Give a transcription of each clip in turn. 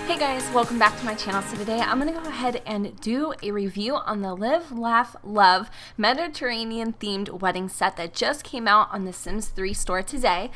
Hey guys, welcome back to my channel. So today I'm going to go ahead and do a review on the Live, Laugh, Love Mediterranean themed wedding set that just came out on the Sims 3 store today.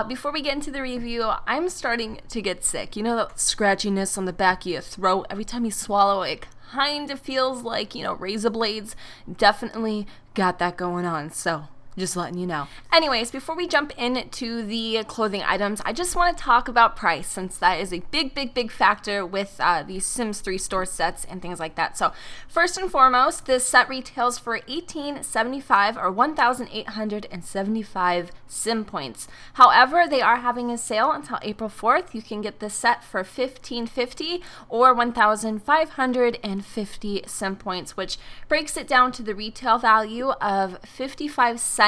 Before we get into the review, I'm starting to get sick. You know that scratchiness on the back of your throat? Every time you swallow, it kind of feels like, razor blades. Definitely got that going on, so just letting you know. Anyways, before we jump into the clothing items, I just want to talk about price, since that is a big factor with these Sims 3 store sets and things like that. So first and foremost, this set retails for $18.75 or 1,875 Sim points. However, they are having a sale until April 4th. You can get this set for $15.50 or 1,550 Sim points, which breaks it down to the retail value of 55 cents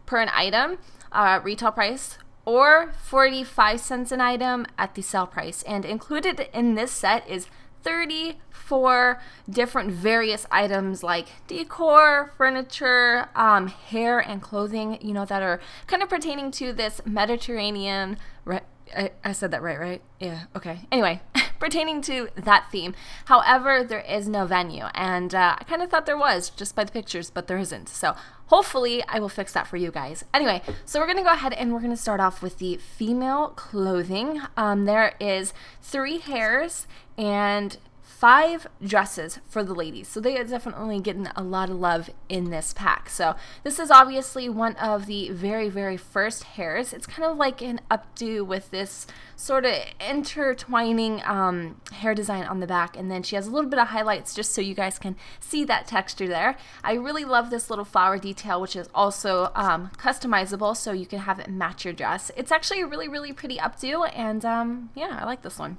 per an item, retail price, or 45 cents an item at the sale price. And included in this set is 34 different various items like decor, furniture, hair, and clothing, that are kind of pertaining to this Mediterranean. I said that right? Yeah, okay. Anyway, pertaining to that theme. However, there is no venue, and I kind of thought there was just by the pictures, but there isn't. So hopefully I will fix that for you guys. Anyway, so we're going to go ahead and we're going to start off with the female clothing. There is 3 hairs and 5 dresses for the ladies. So they are definitely getting a lot of love in this pack. So this is obviously one of the very first hairs. It's kind of like an updo with this sort of intertwining hair design on the back, and then she has a little bit of highlights just so you guys can see that texture there. I really love this little flower detail, which is also customizable, so you can have it match your dress. It's actually a really pretty updo, and yeah, I like this one.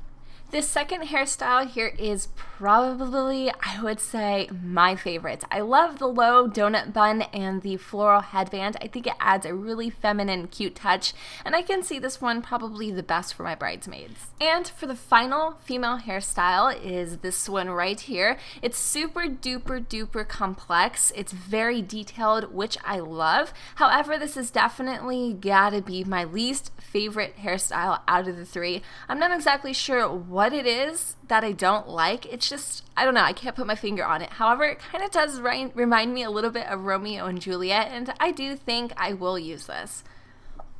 This second hairstyle here is probably, I would say, my favorite. I love the low donut bun and the floral headband. I think it adds a really feminine, cute touch, and I can see this one probably the best for my bridesmaids. And for the final female hairstyle is this one right here. It's super duper complex. It's very detailed, which I love. However, this is definitely gotta be my least favorite hairstyle out of the 3. I'm not exactly sure what it is that I don't like. It's just, I don't know, I can't put my finger on it. However, it kind of does remind me a little bit of Romeo and Juliet, and I do think I will use this.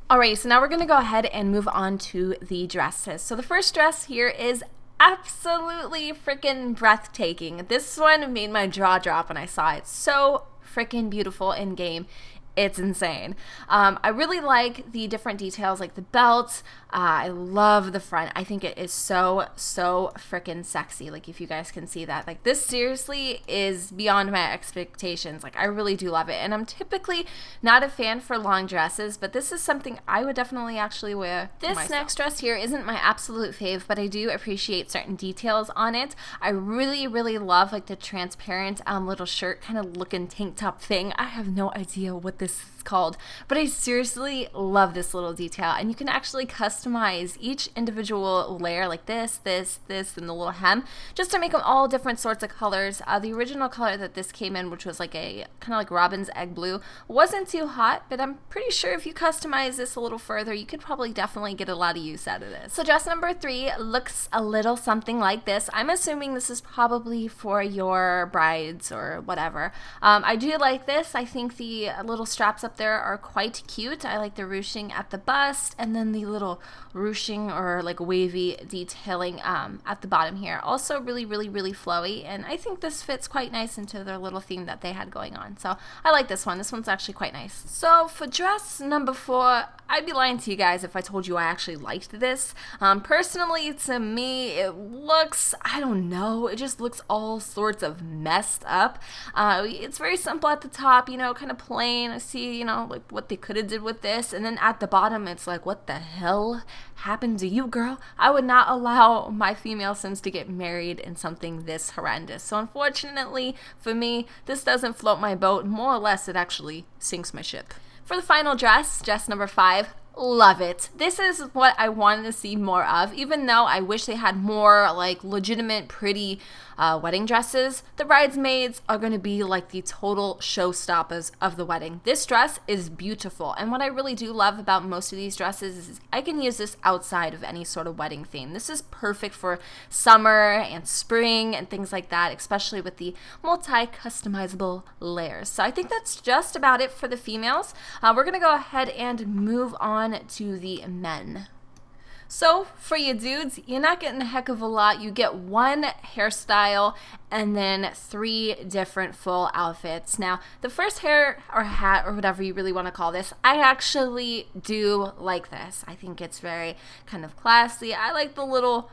Alright, so now we're going to go ahead and move on to the dresses. So the first dress here is absolutely freaking breathtaking. This one made my jaw drop when I saw it. So freaking beautiful in game. It's insane. I really like the different details, like the belt. I love the front. I think it is so freaking sexy. Like, if you guys can see that, like, this seriously is beyond my expectations. Like, I really do love it. And I'm typically not a fan for long dresses, but this is something I would definitely actually wear this myself. Next dress here isn't my absolute fave, but I do appreciate certain details on it. I really love, like, the transparent little shirt kind of looking tank top thing. I have no idea what this is called, but I seriously love this little detail, and you can actually customize each individual layer, like this, and the little hem, just to make them all different sorts of colors. The original color that this came in, which was like a kind of like robin's egg blue, wasn't too hot, but I'm pretty sure if you customize this a little further, you could probably definitely get a lot of use out of this. So dress number 3 looks a little something like this. I'm assuming this is probably for your brides or whatever. I do like this. I think the little straps up there are quite cute. I like the ruching at the bust, and then the little ruching or like wavy detailing at the bottom here. Also really flowy, and I think this fits quite nice into their little theme that they had going on. So I like this one. This one's actually quite nice. So for dress number 4, I'd be lying to you guys if I told you I actually liked this. Personally, to me, it looks, I don't know, it just looks all sorts of messed up. It's very simple at the top, kind of plain. I see, like what they could have did with this, and then at the bottom, it's like, what the hell happened to you, girl? I would not allow my female Sims to get married in something this horrendous. So unfortunately for me, this doesn't float my boat. More or less, it actually sinks my ship. For the final dress, dress number 5, Love it. This is what I wanted to see more of, even though I wish they had more like legitimate, pretty wedding dresses. The bridesmaids are going to be like the total showstoppers of the wedding. This dress is beautiful, and what I really do love about most of these dresses is I can use this outside of any sort of wedding theme. This is perfect for summer and spring and things like that, especially with the multi-customizable layers. So I think that's just about it for the females. We're going to go ahead and move on to the men. So for you dudes, you're not getting a heck of a lot. You get one hairstyle and then 3 different full outfits. Now, the first hair or hat or whatever you really want to call this, I actually do like this. I think it's very kind of classy. I like the little,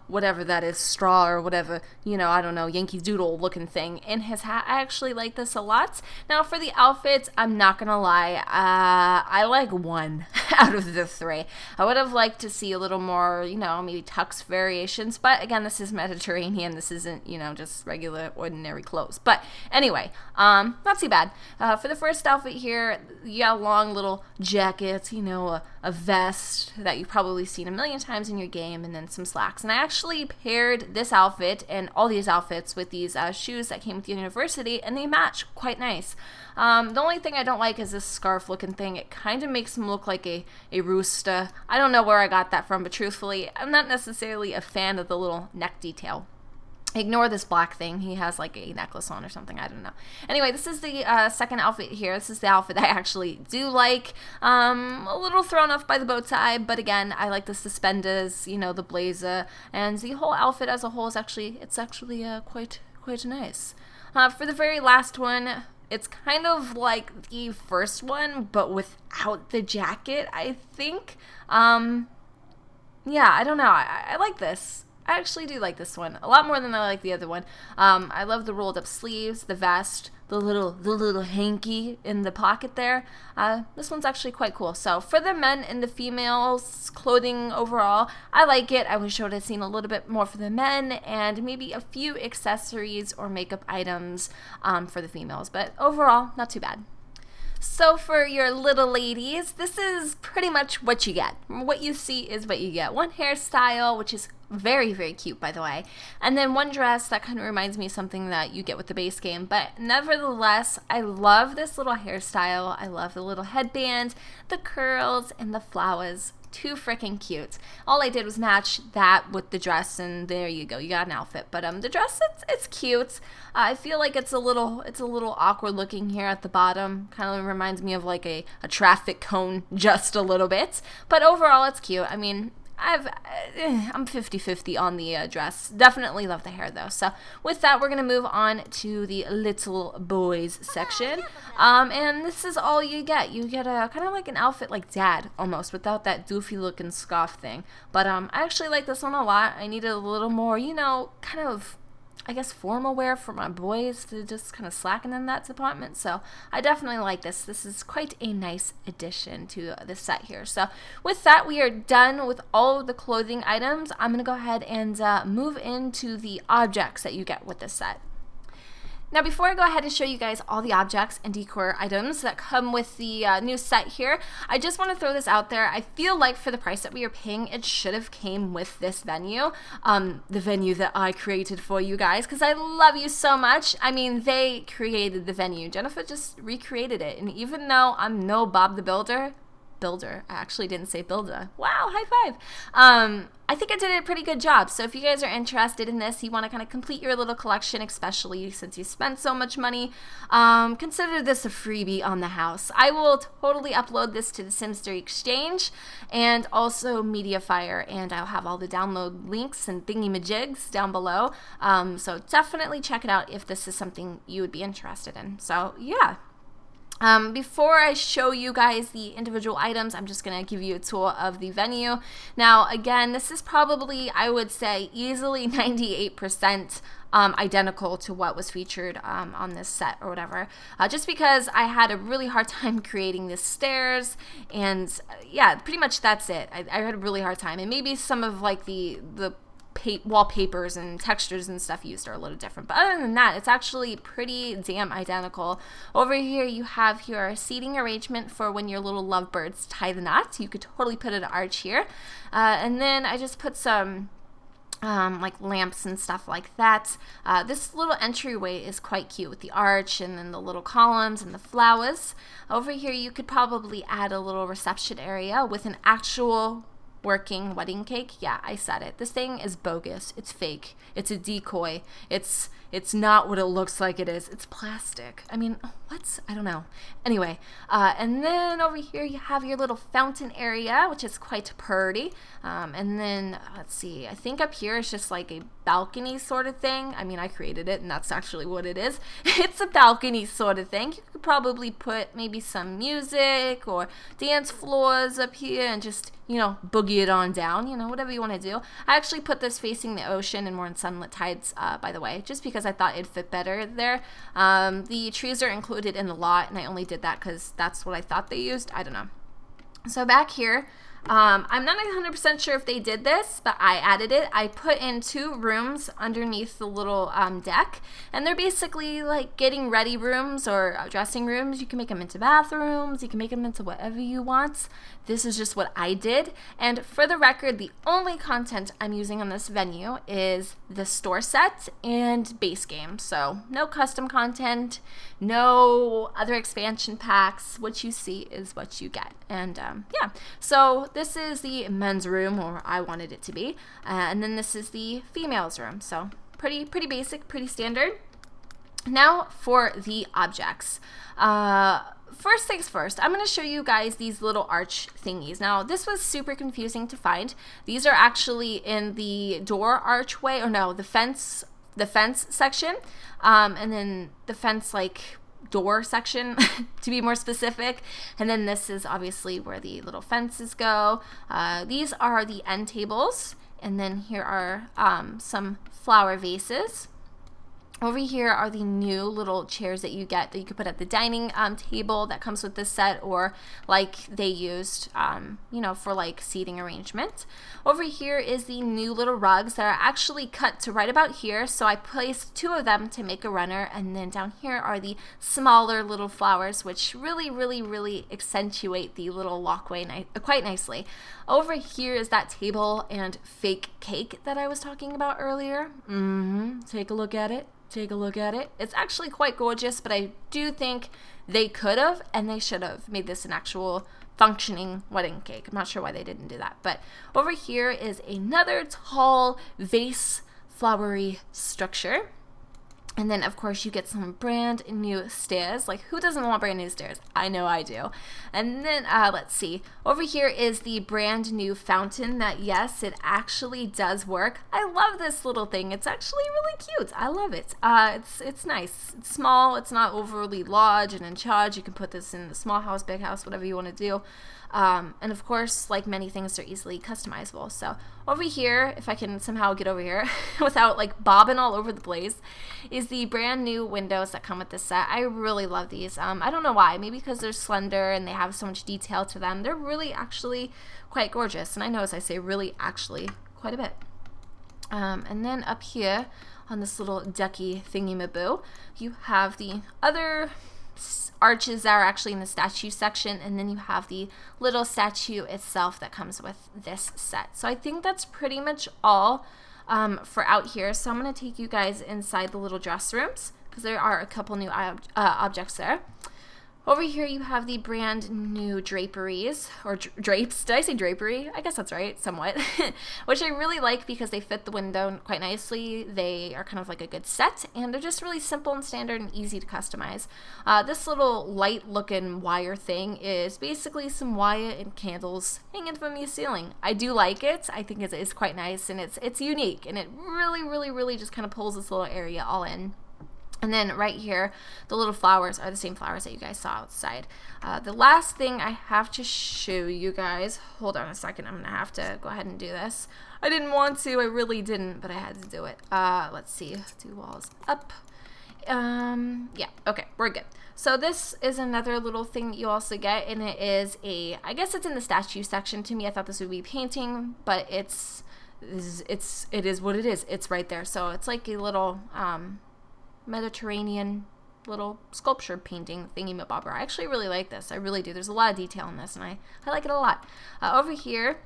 whatever that is, straw or whatever, I don't know, Yankee Doodle looking thing in his hat. I actually like this a lot. Now, for the outfits, I'm not going to lie. I like 1 out of the 3. I would have liked to see a little more, maybe tux variations. But again, this is Mediterranean. This isn't, just regular, ordinary clothes. But anyway, not too bad. For the first outfit here, you got long little jackets, a vest that you've probably seen a million times in your game, and then some slacks. And I actually paired this outfit and all these outfits with these shoes that came with the university, and they match quite nice. The only thing I don't like is this scarf looking thing. It kind of makes him look like a rooster. I don't know where I got that from, but truthfully, I'm not necessarily a fan of the little neck detail. Ignore this black thing. He has like a necklace on or something. I don't know. Anyway, this is the second outfit here. This is the outfit I actually do like. A little thrown off by the bow tie, but again, I like the suspenders, the blazer, and the whole outfit as a whole is actually quite nice. For the very last one, it's kind of like the first one, but without the jacket, I think. Yeah, I don't know. I like this. I actually do like this one a lot more than I like the other one. I love the rolled up sleeves, the vest, the little hanky in the pocket there. This one's actually quite cool. So for the men and the females clothing overall, I like it. I wish I would have seen a little bit more for the men and maybe a few accessories or makeup items for the females. But overall, not too bad. So for your little ladies, this is pretty much what you get. What you see is what you get. One hairstyle, which is very, very cute, by the way. And then one dress that kind of reminds me of something that you get with the base game. But nevertheless, I love this little hairstyle. I love the little headband, the curls, and the flowers. Too freaking cute. All I did was match that with the dress, and there you go. You got an outfit. But the dress, it's cute. I feel like it's a little awkward looking here at the bottom. Kind of reminds me of like a traffic cone just a little bit. But overall, it's cute. I mean, I'm 50-50 on the dress. Definitely love the hair though. So with that, we're gonna move on to the little boys section. And this is all you get. You get a kind of like an outfit like dad almost, without that doofy looking scarf thing. But I actually like this one a lot. I needed a little more, kind of, I guess, formal wear for my boys to just kind of slacken in that department. So I definitely like this. This is quite a nice addition to the set here. So with that, we are done with all of the clothing items. I'm going to go ahead and move into the objects that you get with this set. Now, before I go ahead and show you guys all the objects and decor items that come with the new set here, I just want to throw this out there. I feel like for the price that we are paying, it should have came with this venue, the venue that I created for you guys, because I love you so much. I mean, they created the venue. Jennifer just recreated it, and even though I'm no Bob the Builder, I actually didn't say builder. Wow, high five. I think I did a pretty good job. So if you guys are interested in this, you want to kind of complete your little collection, especially since you spent so much money, consider this a freebie on the house. I will totally upload this to the Sims 3 Exchange and also Mediafire, and I'll have all the download links and thingy-majigs down below. So definitely check it out if this is something you would be interested in. So yeah. Before I show you guys the individual items, I'm just going to give you a tour of the venue. Now, again, this is probably, I would say, easily 98% identical to what was featured on this set or whatever. Just because I had a really hard time creating the stairs, and yeah, pretty much that's it. I had a really hard time. And maybe some of like the wallpapers and textures and stuff used are a little different. But other than that, it's actually pretty damn identical. Over here, you have your seating arrangement for when your little lovebirds tie the knot. You could totally put an arch here. And then I just put some like lamps and stuff like that. This little entryway is quite cute with the arch and then the little columns and the flowers. Over here, you could probably add a little reception area with an actual working wedding cake. Yeah, I said it. This thing is bogus. It's fake. It's a decoy. It's not what it looks like it is. It's plastic. I mean, what? I don't know. Anyway, and then over here you have your little fountain area, which is quite pretty. And then, let's see, I think up here is just like a balcony sort of thing. I mean, I created it, and that's actually what it is. It's a balcony sort of thing. You could probably put maybe some music or dance floors up here and just, you know, boogie it on down, you know, whatever you want to do. I actually put this facing the ocean and more in sunlit tides, by the way, just because I thought it'd fit better there. The trees are included in the lot, and I only did that because that's what I thought they used. I don't know. So back here, I'm not 100% sure if they did this, but I added it. I put in 2 rooms underneath the little deck, and they're basically like getting ready rooms or dressing rooms. You can make them into bathrooms. You can make them into whatever you want. This is just what I did. And for the record, the only content I'm using on this venue is the store set and base game. So no custom content, no other expansion packs. What you see is what you get. And yeah, so this is the men's room, or I wanted it to be. And then this is the females' room. So pretty basic, pretty standard. Now for the objects. First things first, I'm going to show you guys these little arch thingies. Now, this was super confusing to find. These are actually in the door archway, or no, the fence section, and then the fence like door section to be more specific. And then this is obviously where the little fences go. These are the end tables, and then here are some flower vases. Over here are the new little chairs that you get that you could put at the dining table that comes with this set, or like they used, you know, for like seating arrangement. Over here is the new little rugs that are actually cut to right about here. So I placed 2 of them to make a runner. And then down here are the smaller little flowers, which really accentuate the little walkway quite nicely. Over here is that table and fake cake that I was talking about earlier. Take a look at it. Take a look at it. It's actually quite gorgeous, but I do think they could have and they should have made this an actual functioning wedding cake. I'm not sure why they didn't do that. But over here is another tall vase flowery structure. And then, of course, you get some brand new stairs. Like, who doesn't want brand new stairs? I know I do. And then, let's see. Over here is the brand new fountain that, yes, it actually does work. I love this little thing. It's actually really cute. I love it. It's nice. It's small. It's not overly large and in charge. You can put this in the small house, big house, whatever you want to do. And of course, like many things, they're easily customizable. So over here, if I can somehow get over here without like bobbing all over the place, is the brand new windows that come with this set. I really love these. I don't know why. Maybe because they're slender and they have so much detail to them. They're really actually quite gorgeous. And I know as I say really actually quite a bit. And then up here on this little ducky thingy-maboo, you have the other arches that are actually in the statue section, and then you have the little statue itself that comes with this set. So I think that's pretty much all for out here. So I'm going to take you guys inside the little dress rooms because there are a couple new objects there. Over here you have the brand new draperies, or drapes. Did I say drapery? I guess that's right, somewhat. Which I really like because they fit the window quite nicely. They are kind of like a good set, and they're just really simple and standard and easy to customize. This little light-looking wire thing is basically some wire and candles hanging from the ceiling. I do like it. I think it's quite nice, and it's unique, and it really just kind of pulls this little area all in. And then right here, the little flowers are the same flowers that you guys saw outside. The last thing I have to show you guys, hold on a second, I'm going to have to go ahead and do this. I didn't want to, I really didn't, but I had to do it. Let's see, 2 walls up. Yeah, okay, we're good. So this is another little thing that you also get, and it is I guess it's in the statue section. To me, I thought this would be painting, but it's it is what it is. It's right there. So it's like a little Mediterranean little sculpture painting thingy-mabobber. I actually really like this. I really do. There's a lot of detail in this, and I like it a lot. Over here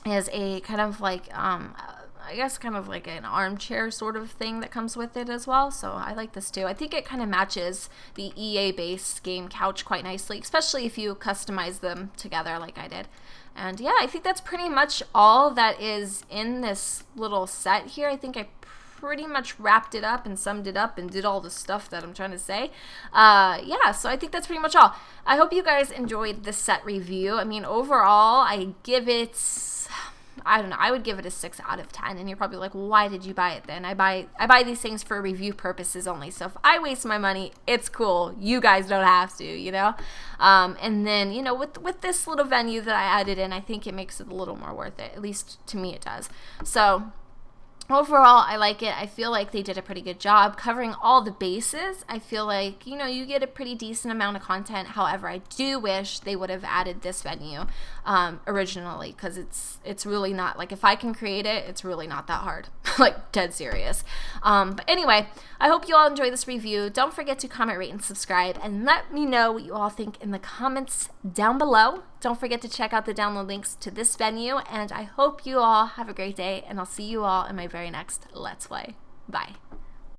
is a kind of like, I guess kind of like an armchair sort of thing that comes with it as well. So I like this too. I think it kind of matches the EA-based game couch quite nicely, especially if you customize them together like I did. And yeah, I think that's pretty much all that is in this little set here. I think I pretty much wrapped it up and summed it up and did all the stuff that I'm trying to say. Yeah, so I think that's pretty much all. I hope you guys enjoyed this set review. I mean, overall, I give it, I don't know, I would give it a 6 out of 10. And you're probably like, well, why did you buy it then? I buy these things for review purposes only. So if I waste my money, it's cool. You guys don't have to, you know? And then, you know, with this little venue that I added in, I think it makes it a little more worth it. At least to me it does. So overall, I like it. I feel like they did a pretty good job covering all the bases. I feel like, you know, you get a pretty decent amount of content. However, I do wish they would have added this venue originally, because it's really not, like, if I can create it, it's really not that hard. Like, dead serious. But anyway, I hope you all enjoy this review. Don't forget to comment, rate, and subscribe, and let me know what you all think in the comments down below. Don't forget to check out the download links to this venue, and I hope you all have a great day, and I'll see you all in my very next Let's Play. Bye.